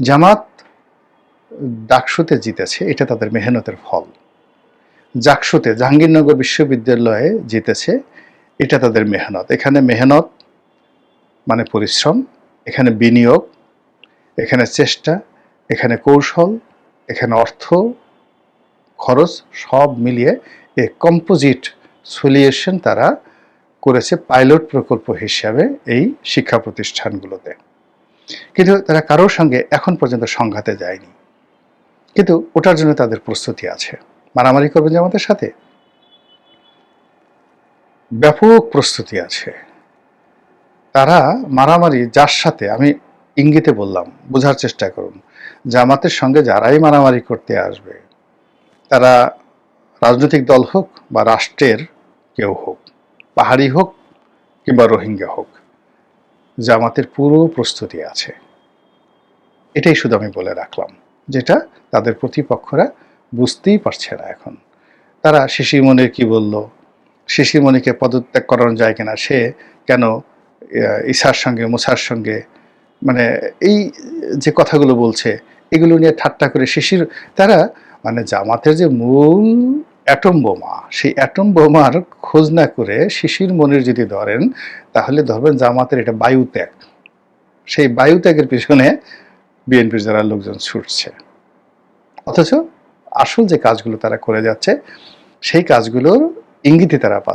জামাত ডাকসুতে জিতেছে, এটা তাদের মেহনতের ফল। জাকসুতে জাহাঙ্গীরনগর বিশ্ববিদ্যালয়ে জিতেছে, এটা তাদের মেহনত। এখানে মেহনত মানে পরিশ্রম, এখানে বিনিয়োগ, এখানে চেষ্টা, এখানে কৌশল, এখানে অর্থ খরচ, সব মিলিয়ে এ কম্পোজিট সলিউশন তারা করেছে পাইলট প্রকল্প হিসাবে এই শিক্ষা প্রতিষ্ঠানগুলোতে। কিন্তু তারা কারোর সঙ্গে এখন পর্যন্ত সংঘাতে যায়নি, কিন্তু ওটার জন্য তাদের প্রস্তুতি আছে। মারামারি করবেন জামাতের সাথে, ব্যাপক প্রস্তুতি আছে। তারা মারামারি যার সাথে, আমি ইঙ্গিতে বললাম, বোঝার চেষ্টা করুন, জামাতের সঙ্গে যারাই মারামারি করতে আসবে, তারা রাজনৈতিক দল হোক বা রাষ্ট্রের কেউ হোক, পাহাড়ি হোক কিংবা রোহিঙ্গা হোক, জামাতের পুরো প্রস্তুতি আছে। এটাই শুধু আমি বলে রাখলাম, যেটা তাদের প্রতিপক্ষরা বুঝতেই পারছে না এখন। তারা শিশির মনির কি বলল, শিশির মনিকে পদত্যাগ করানো যায় কিনা, সে কেন ঈসার সঙ্গে মুসার সঙ্গে, মানে এই যে কথাগুলো বলছে, এগুলো নিয়ে ঠাট্টা করে শিশির, তারা মানে জামাতের যে মূল অ্যাটম বোমা, সেই অ্যাটম বোমার খোঁজ না করে শিশির মনির যদি ধরেন, তাহলে ধরবেন জামাতের এটা বায়ুত্যাগ। সেই বায়ুত্যাগের পিছনে বিএনপির যারা লোকজন ছুটছে, অথচ আসল যে কাজগুলো তারা করে যাচ্ছে, সেই কাজগুলোর ইঙ্গিতে তারা পাচ্ছে।